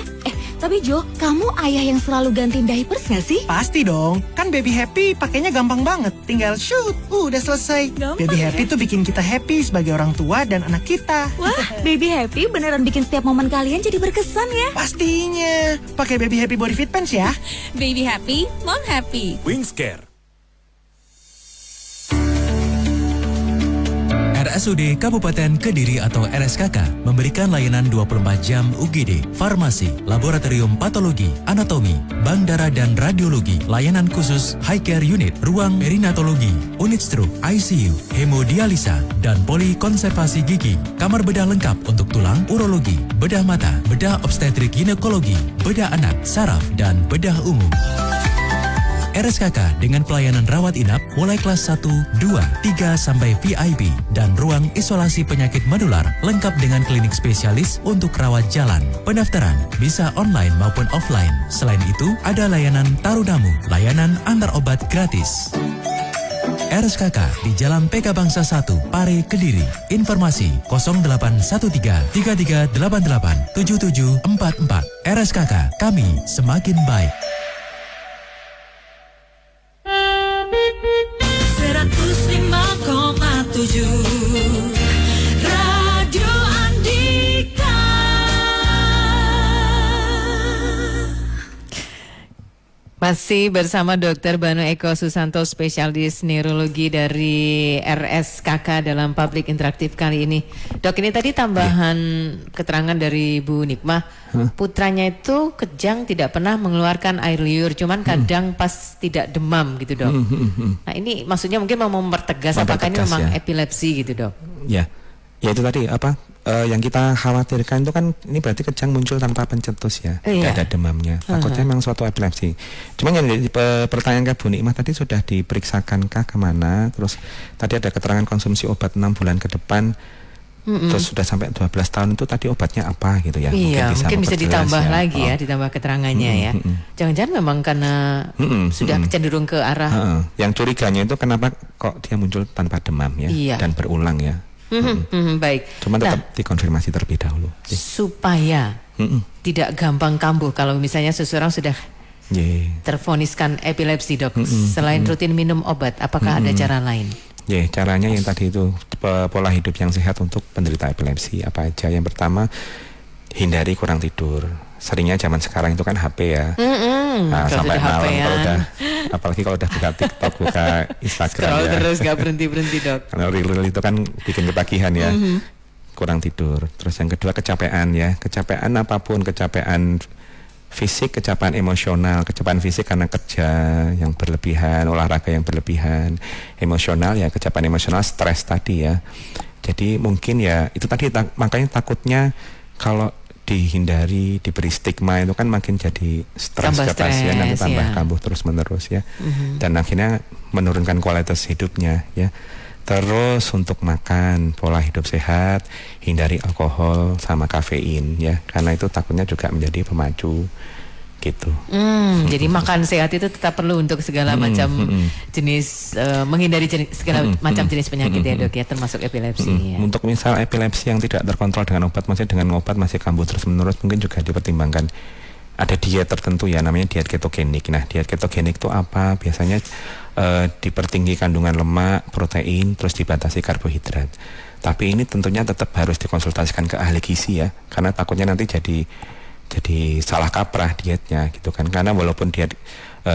Tapi Jo, kamu ayah yang selalu gantiin diapers gak sih? Pasti dong, kan Baby Happy pakainya gampang banget. Tinggal shoot, udah selesai. Gampang Baby ya? Happy tuh bikin kita happy sebagai orang tua dan anak kita. Wah, Baby Happy beneran bikin setiap momen kalian jadi berkesan ya. Pastinya, pakai Baby Happy Body Fit Pants ya. Baby happy, mom happy. Wingscare. RSUD Kabupaten Kediri atau RSKK memberikan layanan 24 jam UGD, farmasi, laboratorium patologi, anatomi, bank darah dan radiologi, layanan khusus high care unit, ruang perinatologi, unit stroke, ICU, hemodialisa, dan polikonservasi gigi, kamar bedah lengkap untuk tulang, urologi, bedah mata, bedah obstetrik ginekologi, bedah anak, saraf, dan bedah umum. RSKK dengan pelayanan rawat inap mulai kelas 1, 2, 3 sampai VIP dan ruang isolasi penyakit menular lengkap dengan klinik spesialis untuk rawat jalan. Pendaftaran bisa online maupun offline. Selain itu, ada layanan Tarudamu, layanan antar obat gratis. RSKK di Jalan PK Bangsa 1, Pare, Kediri. Informasi 0813 3388 7744. RSKK, kami semakin baik. 105,7 Radio Andika. Masih bersama Dr. Banu Eko Susanto, spesialis neurologi dari RSKK dalam Public Interaktif kali ini. Dok, ini tadi tambahan keterangan dari Bu Nikmah. Putranya itu kejang, tidak pernah mengeluarkan air liur, cuman kadang pas tidak demam gitu, Dok. Nah, ini maksudnya mungkin mau mempertegas apakah ini memang epilepsi gitu, Dok? Ya itu tadi apa yang kita khawatirkan itu kan ini berarti kejang muncul tanpa pencetus ya, tidak ada demamnya. Takutnya memang suatu epilepsi. Cuman yang jadi pertanyaan ke Bu Nikmah tadi sudah diperiksakan kemana? Terus tadi ada keterangan konsumsi obat 6 bulan ke depan. Terus sudah sampai 12 tahun itu tadi obatnya apa gitu ya? Iya, mungkin bisa ditambah lagi ya, ditambah keterangannya ya. Jangan-jangan memang karena sudah cenderung ke arah. Yang curiganya itu kenapa kok dia muncul tanpa demam ya, dan berulang ya. Baik. Cuma tetap dikonfirmasi terlebih dahulu. Supaya tidak gampang kambuh kalau misalnya seseorang sudah tervoniskan epilepsi, Dok. Selain rutin minum obat, apakah ada cara lain? Caranya yang tadi itu pola hidup yang sehat untuk penderita epilepsi apa aja. Yang pertama, hindari kurang tidur. Seringnya zaman sekarang itu kan HP ya. Nah, sampai malam kalau udah, apalagi kalau udah buka TikTok, buka Instagram scroll ya. terus gak berhenti-berhenti, Dok. Karena reel itu kan bikin ketagihan ya. Kurang tidur. Terus yang kedua kecapean ya. Kecapean apapun, kecapean fisik, kecapean emosional. Kecapean fisik karena kerja yang berlebihan, olahraga yang berlebihan. Emosional ya, kecapean emosional, stres tadi ya. Jadi mungkin ya itu tadi makanya takutnya kalau dihindari, diberi stigma itu kan makin jadi stres ke pasien, nanti tambah kambuh terus menerus ya. Dan akhirnya menurunkan kualitas hidupnya ya. Terus untuk makan, pola hidup sehat, hindari alkohol sama kafein ya, karena itu takutnya juga menjadi pemacu gitu. Jadi makan sehat itu tetap perlu untuk segala macam jenis, menghindari segala macam jenis penyakit ya, Dok ya, termasuk epilepsi ya. Untuk misal epilepsi yang tidak terkontrol dengan obat, maksudnya dengan obat masih kambuh terus menerus, mungkin juga dipertimbangkan ada diet tertentu ya, namanya diet ketogenik. Nah, diet ketogenik itu apa? Biasanya dipertinggi kandungan lemak, protein, terus dibatasi karbohidrat. Tapi ini tentunya tetap harus dikonsultasikan ke ahli gizi ya, karena takutnya nanti jadi salah kaprah dietnya gitu kan. Karena walaupun diet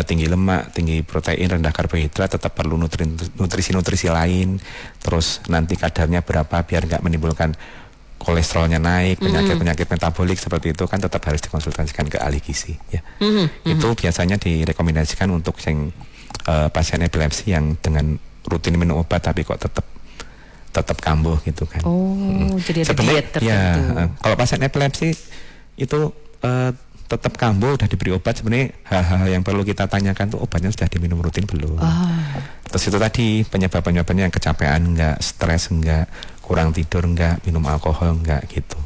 tinggi lemak, tinggi protein, rendah karbohidrat, tetap perlu nutrisi-nutrisi lain. Terus nanti kadarnya berapa biar nggak menimbulkan kolesterolnya naik, penyakit-penyakit metabolik seperti itu kan tetap harus dikonsultasikan ke ahli gizi ya. Itu biasanya direkomendasikan untuk yang pasien epilepsi yang dengan rutin minum obat tapi kok tetap kambuh gitu kan. Jadi ada diet tertentu. Ya, kalau pasien epilepsi itu tetap kambuh udah diberi obat, sebenarnya hal-hal yang perlu kita tanyakan tuh obatnya sudah diminum rutin belum. Terus itu tadi penyebab-penyebabnya yang kecapean enggak, stres enggak, kurang tidur enggak, minum alkohol enggak gitu.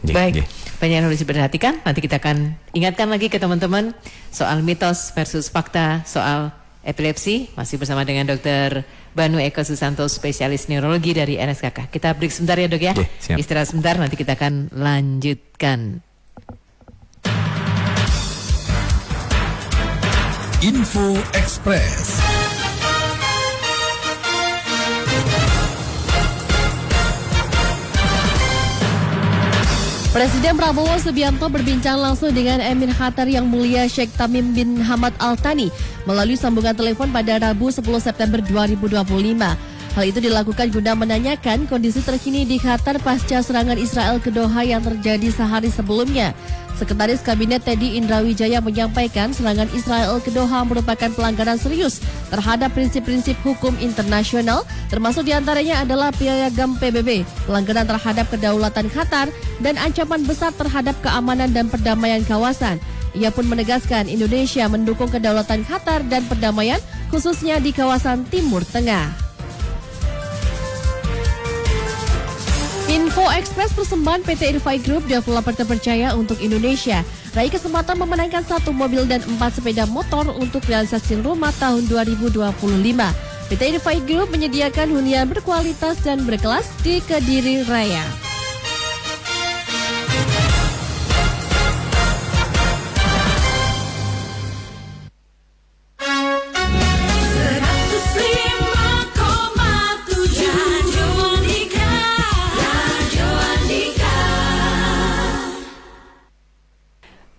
Baik. Banyak yang harus diperhatikan. Nanti kita akan ingatkan lagi ke teman-teman soal mitos versus fakta soal epilepsi. Masih bersama dengan Dr. Banu Eko Susanto, spesialis neurologi dari RSKK. Kita break sebentar ya, Dok ya. Istirahat sebentar, nanti kita akan lanjutkan. Info Express. Presiden Prabowo Subianto berbincang langsung dengan Emir Khatar Yang Mulia Sheikh Tamim bin Hamad Al Thani melalui sambungan telepon pada Rabu 10 September 2025. Hal itu dilakukan guna menanyakan kondisi terkini di Qatar pasca serangan Israel ke Doha yang terjadi sehari sebelumnya. Sekretaris Kabinet Teddy Indrawijaya menyampaikan serangan Israel ke Doha merupakan pelanggaran serius terhadap prinsip-prinsip hukum internasional, termasuk diantaranya adalah piagam PBB, pelanggaran terhadap kedaulatan Qatar, dan ancaman besar terhadap keamanan dan perdamaian kawasan. Ia pun menegaskan Indonesia mendukung kedaulatan Qatar dan perdamaian, khususnya di kawasan Timur Tengah. Info Express persembahan PT Irfai Group, developer terpercaya untuk Indonesia. Raih kesempatan memenangkan 1 mobil dan 4 sepeda motor untuk realisasi rumah tahun 2025. PT Irfai Group menyediakan hunian berkualitas dan berkelas di Kediri Raya.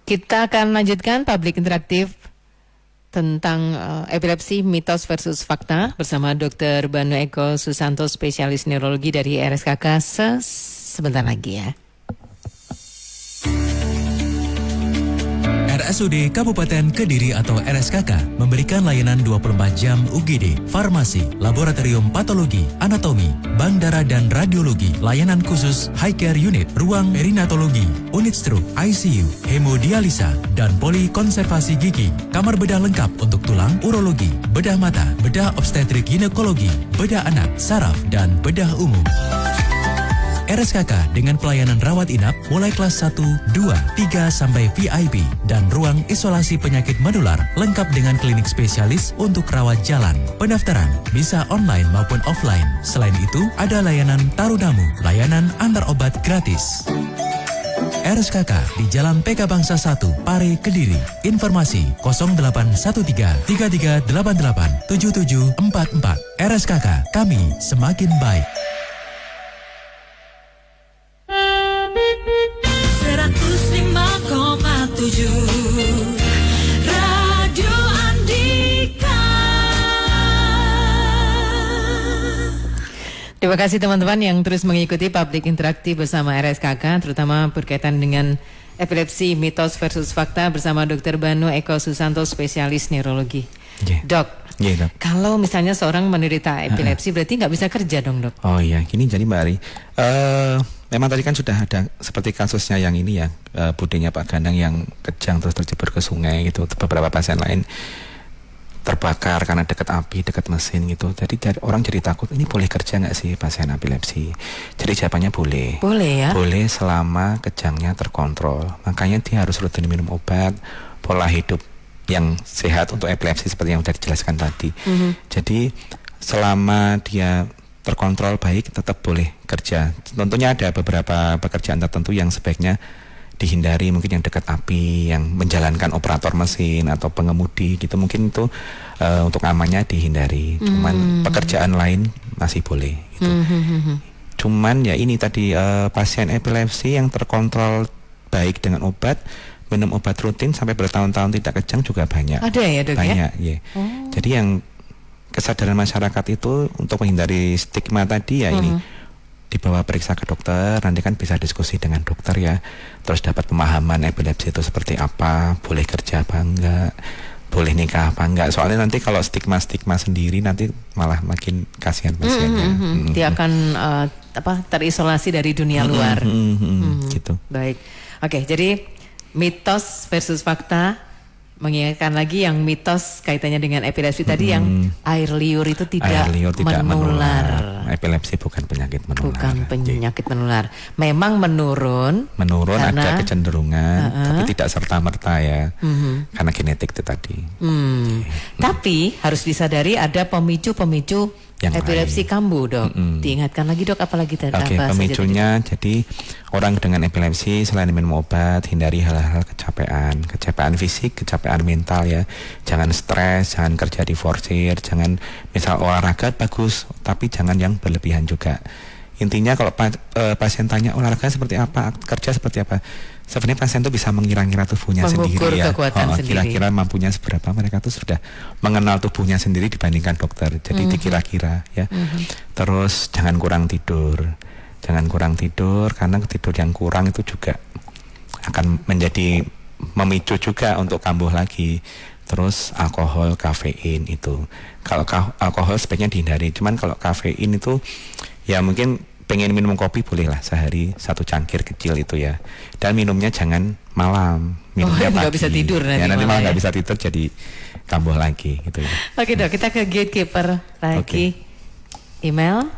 Kita akan lanjutkan publik interaktif tentang epilepsi, mitos versus fakta bersama Dr. Banu Eko Susanto, spesialis neurologi dari RSKK sebentar lagi ya. RSUD Kabupaten Kediri atau RSKK memberikan layanan 24 jam UGD, farmasi, laboratorium patologi, anatomi, bank darah dan radiologi, layanan khusus high care unit, ruang perinatologi, unit stroke, ICU, hemodialisa, dan polikonservasi gigi, kamar bedah lengkap untuk tulang, urologi, bedah mata, bedah obstetrik ginekologi, bedah anak, saraf, dan bedah umum. RSKK dengan pelayanan rawat inap mulai kelas 1, 2, 3 sampai VIP dan ruang isolasi penyakit menular lengkap dengan klinik spesialis untuk rawat jalan. Pendaftaran bisa online maupun offline. Selain itu, ada layanan tarudamu, layanan antar obat gratis. RSKK di Jalan PK Bangsa 1, Pare, Kediri. Informasi 0813 3388 7744. RSKK, kami semakin baik. 105,7 Radio Andika. Terima kasih teman-teman yang terus mengikuti publik interaktif bersama RSKK, terutama berkaitan dengan epilepsi, mitos versus fakta bersama Dr. Banu Eko Susanto, spesialis neurologi. Dok, kalau misalnya seorang menderita epilepsi berarti nggak bisa kerja dong, Dok? Oh iya, gini jadi Mbak Ari, memang tadi kan sudah ada seperti kasusnya yang ini ya, budenya Pak Ganang yang kejang terus terjebur ke sungai gitu, beberapa pasien lain terbakar karena dekat api, dekat mesin gitu. Jadi orang jadi takut, ini boleh kerja nggak sih pasien epilepsi? Jadi jawabannya boleh. Boleh ya? Boleh selama kejangnya terkontrol. Makanya dia harus rutin minum obat, pola hidup yang sehat untuk epilepsi seperti yang sudah dijelaskan tadi. Jadi selama dia terkontrol baik tetap boleh kerja. Tentunya ada beberapa pekerjaan tertentu yang sebaiknya dihindari, mungkin yang dekat api, yang menjalankan operator mesin atau pengemudi gitu, mungkin itu untuk amannya dihindari. Cuman pekerjaan lain masih boleh gitu. Cuman ya ini tadi pasien epilepsi yang terkontrol baik dengan obat, minum obat rutin sampai bertahun-tahun tidak kejang juga banyak. Ada ya, Dok? Banyak ya. Jadi yang kesadaran masyarakat itu untuk menghindari stigma tadi ya ini dibawa periksa ke dokter, nanti kan bisa diskusi dengan dokter ya, terus dapat pemahaman epilepsi itu seperti apa, boleh kerja apa enggak, boleh nikah apa enggak. Soalnya nanti kalau stigma-stigma sendiri nanti malah makin kasihan pasiennya. Dia akan terisolasi dari dunia luar. Gitu. Baik. Oke, jadi mitos versus fakta, mengingatkan lagi yang mitos kaitannya dengan epilepsi tadi yang air liur itu tidak menular. Epilepsi bukan penyakit menular. Bukan penyakit menular. Memang menurun ada kecenderungan, tapi tidak serta-merta ya. Karena genetik itu tadi. Tapi harus disadari ada pemicu-pemicu yang epilepsi lain. kambuh, Dok. Diingatkan lagi, Dok, apalagi tadi? Oke, pemicunya jadi orang dengan epilepsi selain minum obat, hindari hal-hal kecapean fisik, kecapean mental ya. Jangan stres, jangan kerja diforsir, jangan misal olahraga bagus, tapi jangan yang berlebihan juga. Intinya kalau pasien tanya olahraga seperti apa, kerja seperti apa, sebenarnya pasien itu bisa mengira-ngira tubuhnya mengukur sendiri ya. kekuatan sendiri. Kira-kira mampunya seberapa, mereka tuh sudah mengenal tubuhnya sendiri dibandingkan dokter. Jadi dikira-kira ya. Terus jangan kurang tidur karena tidur yang kurang itu juga akan menjadi memicu juga untuk kambuh lagi. Terus alkohol, kafein itu. Kalau alkohol sebaiknya dihindari. Cuman kalau kafein itu ya mungkin pengen minum kopi bolehlah sehari 1 cangkir kecil itu ya. Dan minumnya jangan malam, minumnya pagi. Nggak bisa tidur nanti malah malah nggak ya. bisa tidur jadi kambuh lagi gitu ya. Oke, Dok, kita ke gatekeeper lagi. Email.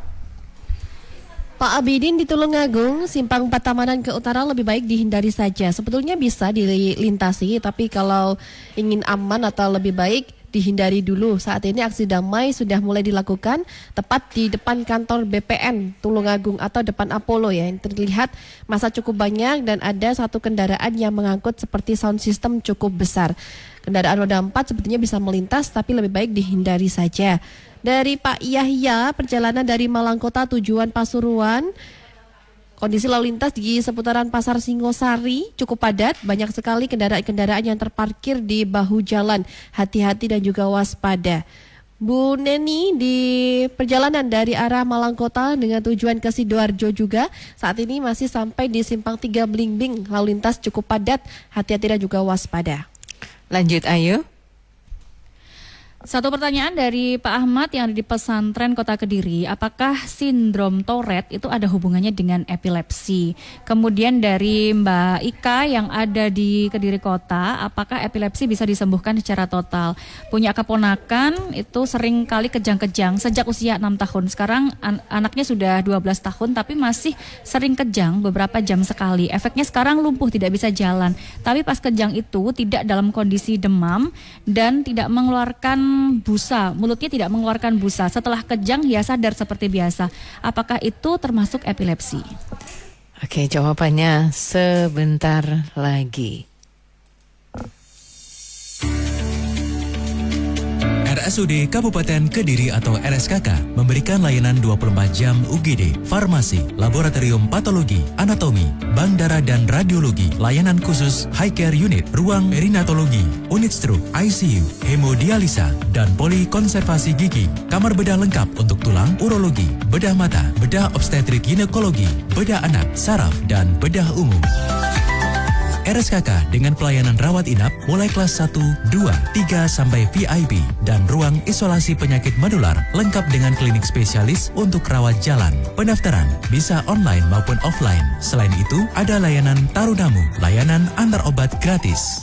Pak Abidin di Tulungagung, simpang 4 Tamanan ke utara lebih baik dihindari saja. Sebetulnya bisa dilintasi, tapi kalau ingin aman atau lebih baik dihindari dulu. Saat ini aksi damai sudah mulai dilakukan tepat di depan kantor BPN Tulungagung atau depan Apollo ya. Yang terlihat masa cukup banyak dan ada satu kendaraan yang mengangkut seperti sound system cukup besar. Kendaraan roda 4 sebetulnya bisa melintas tapi lebih baik dihindari saja. Dari Pak Yahya, perjalanan dari Malang Kota tujuan Pasuruan, kondisi lalu lintas di seputaran Pasar Singosari cukup padat, banyak sekali kendaraan-kendaraan yang terparkir di bahu jalan. Hati-hati dan juga waspada. Bu Neni di perjalanan dari arah Malang Kota dengan tujuan ke Sidoarjo juga, saat ini masih sampai di Simpang 3 Blimbing, lalu lintas cukup padat, hati-hati dan juga waspada. Lanjut, Ayu. Satu pertanyaan dari Pak Ahmad yang ada di pesantren Kota Kediri, apakah sindrom Tourette itu ada hubungannya dengan epilepsi? Kemudian dari Mbak Ika yang ada di Kediri Kota, apakah epilepsi bisa disembuhkan secara total? Punya keponakan itu sering kali kejang-kejang sejak usia 6 tahun. Sekarang anaknya sudah 12 tahun tapi masih sering kejang beberapa jam sekali. Efeknya sekarang lumpuh, tidak bisa jalan. Tapi pas kejang itu tidak dalam kondisi demam dan tidak mengeluarkan busa, mulutnya tidak mengeluarkan busa. Setelah kejang dia sadar seperti biasa. Apakah itu termasuk epilepsi? Oke, jawabannya sebentar lagi. RSUD Kabupaten Kediri atau RSKK memberikan layanan 24 jam UGD, farmasi, laboratorium patologi, anatomi, bank darah dan radiologi, layanan khusus high care unit, ruang perinatologi, unit stroke, ICU, hemodialisa, dan polikonservasi gigi, kamar bedah lengkap untuk tulang, urologi, bedah mata, bedah obstetrik ginekologi, bedah anak, saraf, dan bedah umum. RSKK dengan pelayanan rawat inap mulai kelas 1, 2, 3 sampai VIP dan ruang isolasi penyakit menular lengkap dengan klinik spesialis untuk rawat jalan. Pendaftaran bisa online maupun offline. Selain itu, ada layanan Tarunamu, layanan antar obat gratis.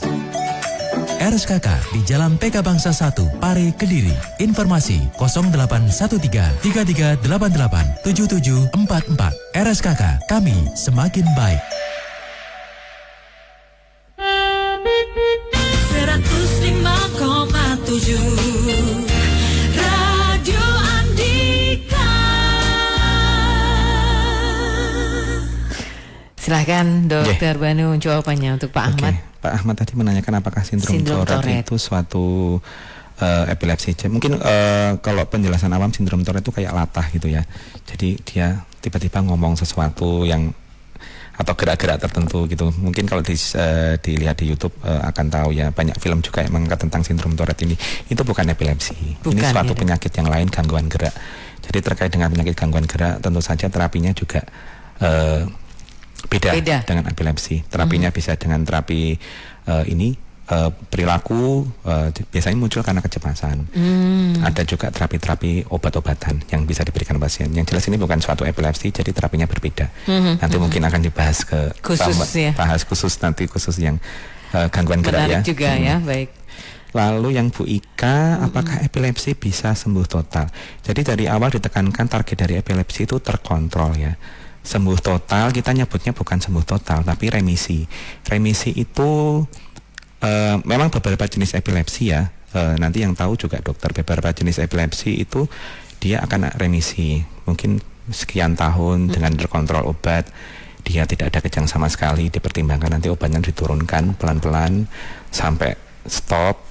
RSKK di Jalan PK Bangsa 1, Pare, Kediri. Informasi 0813 3388 7744. RSKK, kami semakin baik. 105,7 Radio Andika. Silahkan Dokter Banu jawabannya untuk Pak Ahmad. Pak Ahmad tadi menanyakan apakah sindrom Tourette itu suatu epilepsi. Mungkin kalau penjelasan awam sindrom Tourette itu kayak latah gitu ya. Jadi dia tiba-tiba ngomong sesuatu yang atau gerak-gerak tertentu gitu. Mungkin kalau dilihat di YouTube akan tahu ya, banyak film juga yang mengangkat tentang sindrom Tourette ini. Itu bukan epilepsi. Ini suatu penyakit yang lain, gangguan gerak. Jadi terkait dengan penyakit gangguan gerak tentu saja terapinya juga beda dengan epilepsi. Terapinya bisa dengan terapi perilaku, biasanya muncul karena kecemasan. Ada juga terapi-terapi obat-obatan yang bisa diberikan pasien. Yang jelas ini bukan suatu epilepsi, jadi terapinya berbeda. Nanti mungkin akan dibahas bahas khusus yang gangguan gerak ya. Menarik juga ya, baik. Lalu yang Bu Ika, apakah epilepsi bisa sembuh total? Jadi dari awal ditekankan target dari epilepsi itu terkontrol ya. Sembuh total kita nyebutnya bukan sembuh total, tapi remisi. Remisi itu memang beberapa jenis epilepsi ya, nanti yang tahu juga dokter, beberapa jenis epilepsi itu dia akan remisi. Mungkin sekian tahun dengan terkontrol obat, dia tidak ada kejang sama sekali, dipertimbangkan nanti obatnya diturunkan pelan-pelan sampai stop.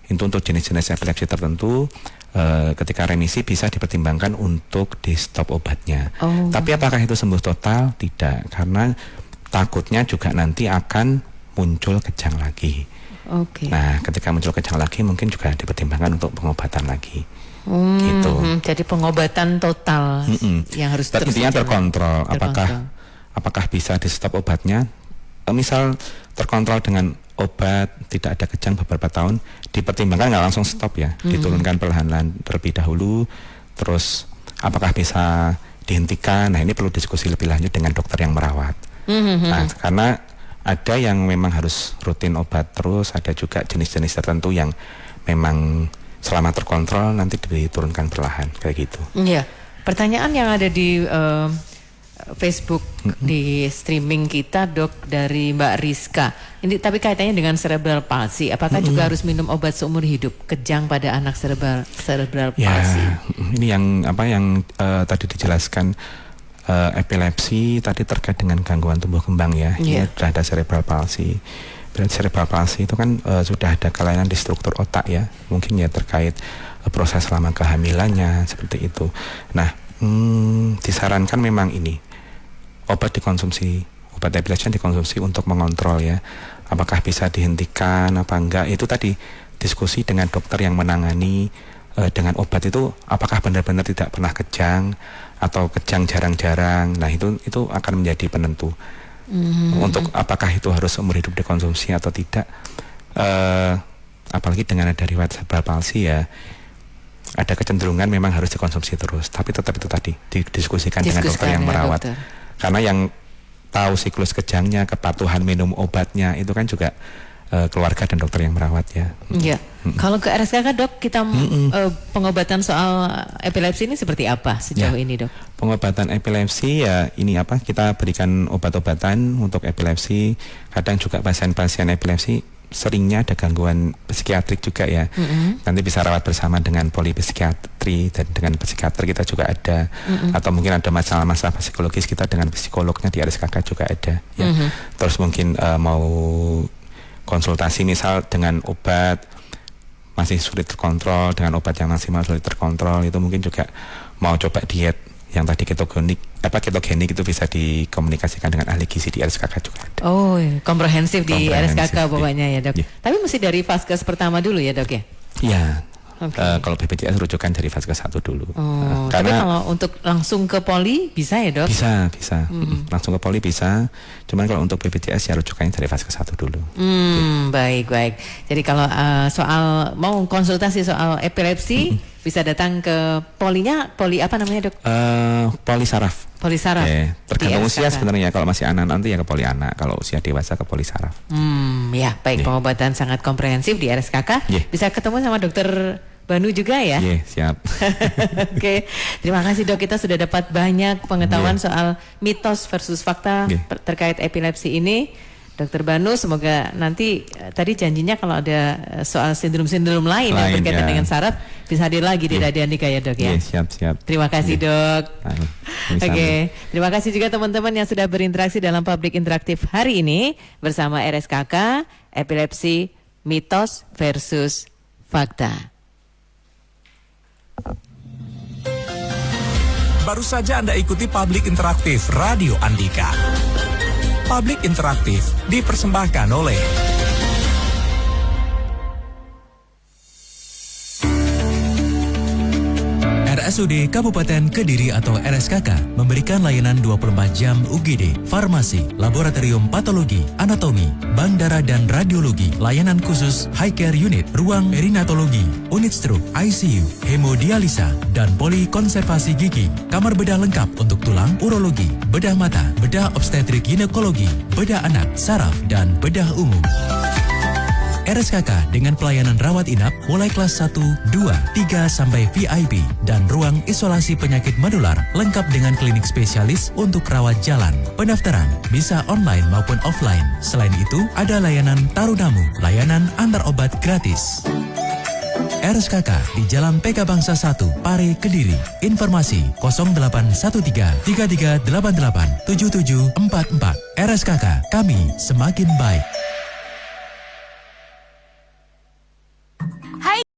Itu untuk jenis-jenis epilepsi tertentu. Ketika remisi bisa dipertimbangkan untuk di stop obatnya. Tapi apakah itu sembuh total? Tidak, karena takutnya juga nanti akan muncul kejang lagi. Nah, ketika muncul kejang lagi mungkin juga dipertimbangkan untuk pengobatan lagi. Gitu. Jadi pengobatan total yang harus terus intinya terkontrol. Apakah bisa di stop obatnya? Misal terkontrol dengan obat, tidak ada kejang beberapa tahun, dipertimbangkan nggak langsung stop ya, diturunkan perlahan-lahan terlebih dahulu. Terus apakah bisa dihentikan? Nah, ini perlu diskusi lebih lanjut dengan dokter yang merawat. Nah, karena ada yang memang harus rutin obat terus, ada juga jenis-jenis tertentu yang memang selama terkontrol nanti diturunkan perlahan, kayak gitu. Iya. Pertanyaan yang ada di Facebook di streaming kita, Dok, dari Mbak Rizka. Ini tapi kaitannya dengan cerebral palsy. Apakah juga harus minum obat seumur hidup kejang pada anak cerebral palsy? Ini yang tadi dijelaskan, epilepsi tadi terkait dengan gangguan tumbuh kembang ya. Ini sudah ada cerebral palsy. Berarti cerebral palsy itu kan sudah ada kelainan di struktur otak ya. Mungkin ya terkait proses selama kehamilannya seperti itu. Nah, disarankan memang ini obat epilepsi dikonsumsi untuk mengontrol ya. Apakah bisa dihentikan apa enggak? Itu tadi diskusi dengan dokter yang menangani dengan obat itu, apakah benar-benar tidak pernah kejang atau kejang jarang-jarang. Nah, itu akan menjadi penentu. Untuk apakah itu harus seumur hidup dikonsumsi atau tidak. Apalagi dengan ada riwayat cerebral palsy ya, ada kecenderungan memang harus dikonsumsi terus. Tapi tetap itu tadi didiskusikan dengan dokter yang merawat. Karena yang tahu siklus kejangnya, kepatuhan minum obatnya itu kan juga keluarga dan dokter yang merawat ya. Iya. Kalau ke RSKK, Dok, kita pengobatan soal epilepsi ini seperti apa sejauh ini, Dok? Pengobatan epilepsi ya ini kita berikan obat-obatan untuk epilepsi. Kadang juga pasien-pasien epilepsi seringnya ada gangguan psikiatrik juga ya. Nanti bisa rawat bersama dengan polipsikiatri dan dengan psikiater kita juga ada. Atau mungkin ada masalah-masalah psikologis, kita dengan psikolognya di RSKK juga ada ya. Terus mungkin mau konsultasi misal dengan obat masih sulit terkontrol, dengan obat yang maksimal sulit terkontrol, itu mungkin juga mau coba diet yang tadi ketogenik itu bisa dikomunikasikan dengan ahli gizi di RSKK juga ada. Komprehensif di RSKK pokoknya ya, Dok. Tapi mesti dari vaskes pertama dulu ya, Dok ya? Iya. Kalau BPJS rujukan dari vaskes 1 dulu. Tapi kalau untuk langsung ke poli bisa ya, Dok? Bisa. Langsung ke poli bisa. Cuman kalau untuk BPJS ya rujukannya dari vaskes 1 dulu. Baik. Jadi kalau soal mau konsultasi soal epilepsi bisa datang ke polinya, poli apa namanya, Dok? Poli saraf. Poli saraf. Tergantung usia sebenarnya. Kalau masih anak nanti ya ke poli anak. Kalau usia dewasa ke poli saraf. Ya, baik. Pengobatan sangat komprehensif di RSKK. Bisa ketemu sama dokter Banu juga ya? Siap. Oke. Terima kasih, Dok. Kita sudah dapat banyak pengetahuan soal mitos versus fakta terkait epilepsi ini. Dokter Banu, semoga nanti tadi janjinya kalau ada soal sindrom-sindrom lain yang berkaitan dengan saraf bisa hadir lagi di Radio Andika ya, Dok ya. Siap. Terima kasih, Dok. Oke. Terima kasih juga teman-teman yang sudah berinteraksi dalam Publik Interaktif hari ini bersama RSKK, epilepsi, mitos versus fakta. Baru saja Anda ikuti Publik Interaktif Radio Andika. Publik Interaktif dipersembahkan oleh RSUD Kabupaten Kediri atau RSKK memberikan layanan 24 jam UGD, farmasi, laboratorium patologi, anatomi, bank darah dan radiologi, layanan khusus high care unit, ruang perinatologi, unit stroke, ICU, hemodialisa, dan poli konservasi gigi, kamar bedah lengkap untuk tulang, urologi, bedah mata, bedah obstetrik ginekologi, bedah anak, saraf, dan bedah umum. RSKK dengan pelayanan rawat inap mulai kelas 1, 2, 3 sampai VIP dan ruang isolasi penyakit menular lengkap dengan klinik spesialis untuk rawat jalan. Pendaftaran bisa online maupun offline. Selain itu, ada layanan tarudamu, layanan antar obat gratis. RSKK di Jalan PK Bangsa 1, Pare, Kediri. Informasi 0813 3388 7744. RSKK, kami semakin baik.